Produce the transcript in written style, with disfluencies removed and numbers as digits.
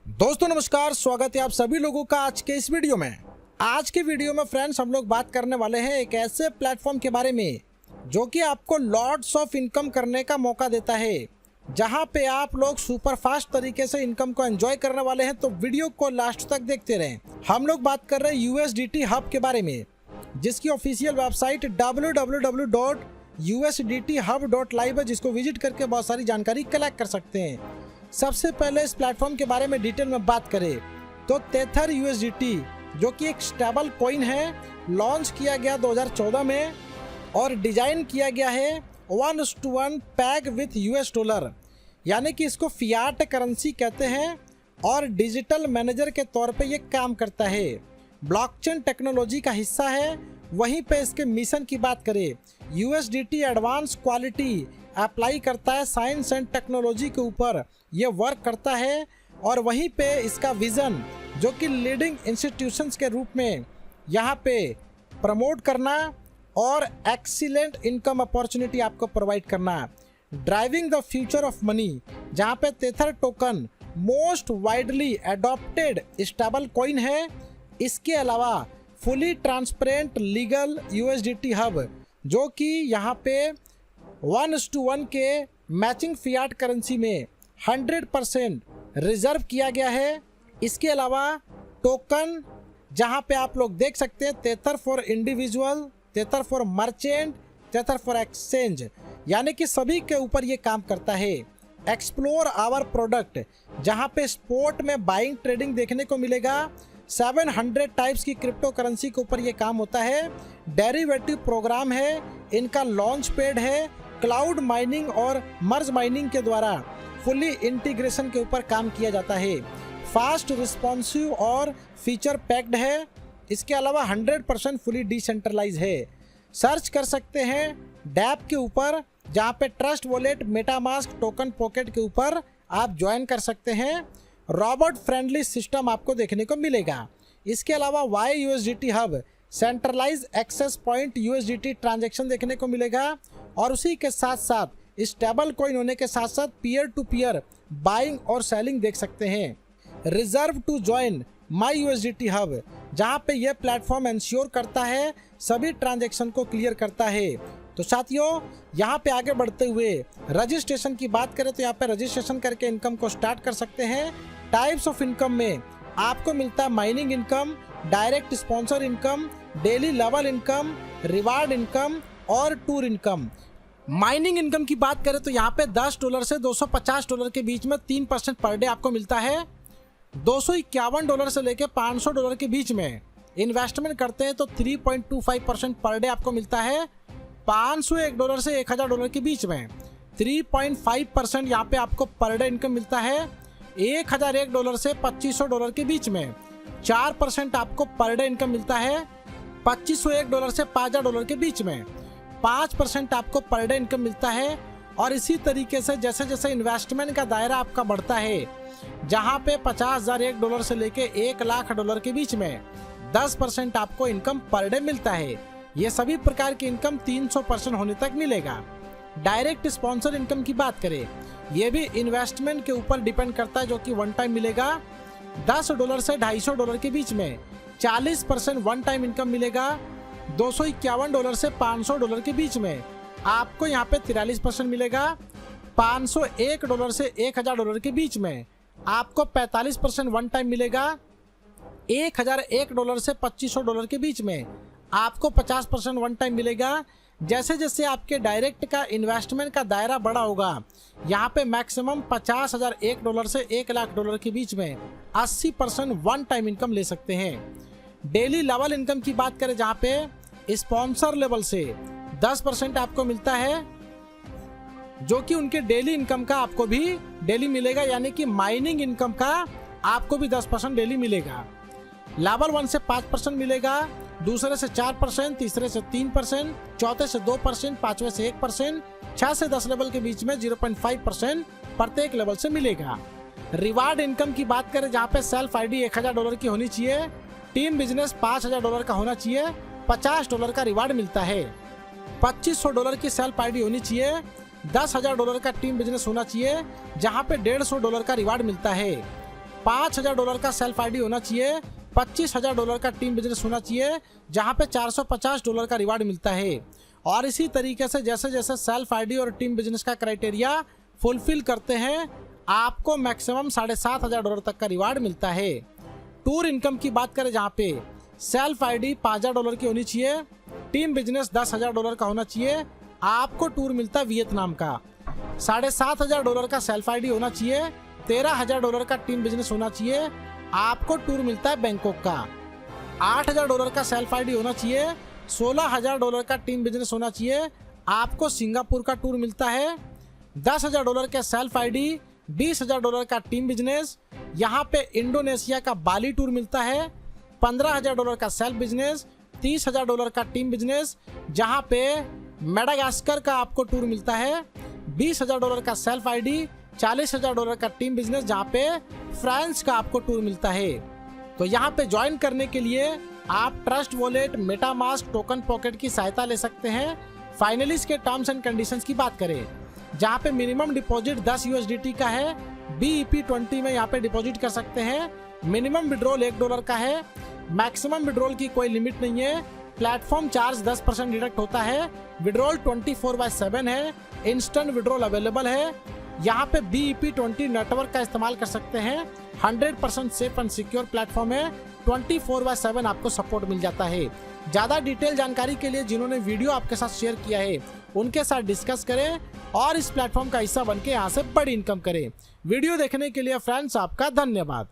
दोस्तों नमस्कार, स्वागत है आप सभी लोगों का आज के इस वीडियो में। आज के वीडियो में फ्रेंड्स हम लोग बात करने वाले हैं एक ऐसे प्लेटफॉर्म के बारे में जो कि आपको लॉट्स ऑफ इनकम करने का मौका देता है, जहां पे आप लोग सुपर फास्ट तरीके से इनकम को एंजॉय करने वाले हैं। तो वीडियो को लास्ट तक देखते रहें। हम लोग बात कर रहे हैं USDT हब के बारे में, जिसकी ऑफिशियल वेबसाइट www.usdthub.live है, जिसको विजिट करके बहुत सारी जानकारी कलेक्ट कर सकते हैं। सबसे पहले इस प्लेटफॉर्म के बारे में डिटेल में बात करें तो तेथर USDT जो कि एक स्टेबल कॉइन है, लॉन्च किया गया 2014 में और डिजाइन किया गया है 1:1 पैग विथ $, यानी कि इसको फियाट करेंसी कहते हैं और डिजिटल मैनेजर के तौर पे ये काम करता है। ब्लॉकचेन टेक्नोलॉजी का हिस्सा है। वहीं पे इसके मिशन की बात करें, USDT एडवांस क्वालिटी अप्लाई करता है साइंस एंड टेक्नोलॉजी के ऊपर, ये वर्क करता है। और वहीं पे इसका विज़न जो कि लीडिंग इंस्टीट्यूशंस के रूप में यहाँ पे प्रमोट करना और एक्सीलेंट इनकम अपॉर्चुनिटी आपको प्रोवाइड करना, driving the future of money, जहाँ पे Tether token most widely adopted stable coin है। इसके अलावा fully transparent legal USDT hub जो कि यहाँ पे 1:1 के मैचिंग फियाट करेंसी में 100% रिजर्व किया गया है। इसके अलावा टोकन जहां पे आप लोग देख सकते हैं Tether for individual, Tether for merchant, Tether for exchange, यानी कि सभी के ऊपर ये काम करता है। एक्सप्लोर आवर प्रोडक्ट, जहां पे स्पोर्ट में बाइंग ट्रेडिंग देखने को मिलेगा। 700 टाइप्स की क्रिप्टो करेंसी के ऊपर ये काम होता है। डेरिवेटिव प्रोग्राम है, इनका लॉन्च पैड है। क्लाउड माइनिंग और मर्ज माइनिंग के द्वारा फुली इंटीग्रेशन के ऊपर काम किया जाता है। फास्ट रिस्पॉन्सिव और फीचर पैक्ड है। इसके अलावा 100% फुली डिसेंट्रलाइज है। सर्च कर सकते हैं डैप के ऊपर, जहाँ पे trust wallet, MetaMask, token pocket के ऊपर आप ज्वाइन कर सकते हैं। रॉबोट फ्रेंडली सिस्टम आपको देखने को मिलेगा। इसके अलावा वाई USDT hub centralize access point USDT transaction देखने को मिलेगा। और उसी के साथ साथ स्टेबल कॉइन होने के साथ साथ पीयर टू पीयर बाइंग और सेलिंग देख सकते हैं। Reserve to join my USDT hub, जहां पे यह प्लेटफॉर्म इंश्योर करता है सभी ट्रांजैक्शन को क्लियर करता है। तो साथियों, यहाँ पे आगे बढ़ते हुए रजिस्ट्रेशन की बात करें तो यहाँ पे रजिस्ट्रेशन करके इनकम को स्टार्ट कर सकते हैं। टाइप्स ऑफ इनकम में आपको मिलता है mining income, direct sponsor income, daily level income, reward income और टूर इनकम। माइनिंग इनकम की बात करें तो यहाँ पे $10 से $250 के बीच में 3% पर डे आपको मिलता है। $251 से लेके $500 के बीच में इन्वेस्टमेंट करते हैं तो 3.25% पर डे आपको मिलता है। $501 से $1000 के बीच में 3.5% यहाँ पे आपको पर डे इनकम मिलता है। $1001 से $2500 के बीच में 4% आपको पर डे इनकम मिलता है। $2501 से $5000 के बीच में 5% आपको पर डे इनकम मिलता है। और इसी तरीके से जैसे जैसे इन्वेस्टमेंट का दायरा आपका बढ़ता है, जहां पे $50,001 से लेके $1,00,000 के बीच में 10% आपको इनकम पर डे मिलता है। ये सभी प्रकार की इनकम 300% होने तक मिलेगा। डायरेक्ट स्पॉन्सर इनकम की बात करें, ये भी इन्वेस्टमेंट के ऊपर डिपेंड करता है, जो कि वन टाइम मिलेगा। $10 से $250 के बीच में 40% वन टाइम इनकम मिलेगा। $251 से $500 के बीच में आपको यहाँ पे 43% मिलेगा। $501 से $1000 के बीच में आपको 45% वन टाइम मिलेगा। $1001 से $2500 के बीच में आपको 50% वन टाइम मिलेगा। जैसे जैसे आपके डायरेक्ट का इन्वेस्टमेंट का दायरा बड़ा होगा, यहाँ पे मैक्सिमम $50,001 से $1,00,000 के बीच में 80% वन टाइम इनकम ले सकते हैं। डेली लेवल इनकम की बात करें, जहाँ पे स्पॉन्सर लेवल से 10% आपको मिलता है, जो कि उनके डेली इनकम का आपको भी डेली मिलेगा, यानी कि माइनिंग इनकम का आपको भी 10% डेली मिलेगा। लेवल 1 से 5% मिलेगा, दूसरे से 4%, तीसरे से 3%, चौथे से 2%, पांचवे से 1%, 6 से 10 लेवल के बीच में 0.5% प्रत्येक लेवल से मिलेगा। रिवार्ड इनकम की बात करें, जहाँ पे सेल्फ ID $1000 की होनी चाहिए, टीम बिजनेस $5000 का होना चाहिए, $50 का रिवार्ड मिलता है। $2500 की सेल्फ ID होनी चाहिए, $10,000 का टीम बिजनेस होना चाहिए, जहां पे $150 का रिवार्ड मिलता है। $5,000 का सेल्फ आईडी होना चाहिए, $25,000 का टीम बिजनेस होना चाहिए, जहां पे $450 का रिवार्ड मिलता है। और इसी तरीके से जैसे जैसे सेल्फ आईडी और टीम बिजनेस का क्राइटेरिया फुलफिल करते हैं, आपको मैक्सिमम $7,500 तक का रिवार्ड मिलता है। टूर इनकम की बात करें, जहाँ पे सेल्फ आईडी $5,000 की होनी चाहिए, टीम बिजनेस $10,000 का होना चाहिए, आपको टूर मिलता है वियतनाम का। $7,500 का सेल्फ आईडी होना चाहिए, $13,000 का टीम बिजनेस होना चाहिए, आपको टूर मिलता है बैंकॉक का। $8,000 का सेल्फ आईडी होना चाहिए, $16,000 का टीम बिजनेस होना चाहिए, आपको सिंगापुर का टूर मिलता है। $10,000 का सेल्फ आईडी, $20,000 का टीम बिजनेस, यहाँ पे इंडोनेशिया का बाली टूर मिलता है। $15,000 का सेल्फ बिजनेस, $30,000 का टीम बिजनेस, जहाँ पे मेडागास्कर का आपको टूर मिलता है। $20,000 का सेल्फ आईडी, $40,000 का टीम बिजनेस, जहाँ पे फ्रांस का आपको टूर मिलता है। तो यहाँ पे ज्वाइन करने के लिए आप trust wallet, MetaMask, token pocket की सहायता ले सकते हैं। फाइनली इसके टर्म्स एंड कंडीशंस की बात करें, जहाँ पे मिनिमम डिपॉजिट $10 का है, BEP20 में यहाँ पे डिपॉजिट कर सकते हैं। मिनिमम विड्रॉल $1 का है, मैक्सिमम विड्रॉल की कोई लिमिट नहीं है। प्लेटफॉर्म चार्ज 10% डिडक्ट होता है। विड्रॉल 24/7 है, इंस्टेंट विड्रॉल अवेलेबल है। यहाँ पे BEP20 नेटवर्क का इस्तेमाल कर सकते हैं। 100% सेफ एंड सिक्योर प्लेटफॉर्म है, 24/7 आपको सपोर्ट मिल जाता है। ज़्यादा डिटेल जानकारी के लिए जिन्होंने वीडियो आपके साथ शेयर किया है, उनके साथ डिस्कस करें और इस प्लेटफॉर्म का हिस्सा बनके यहाँ से बड़ी इनकम करें। वीडियो देखने के लिए फ्रेंड्स आपका धन्यवाद।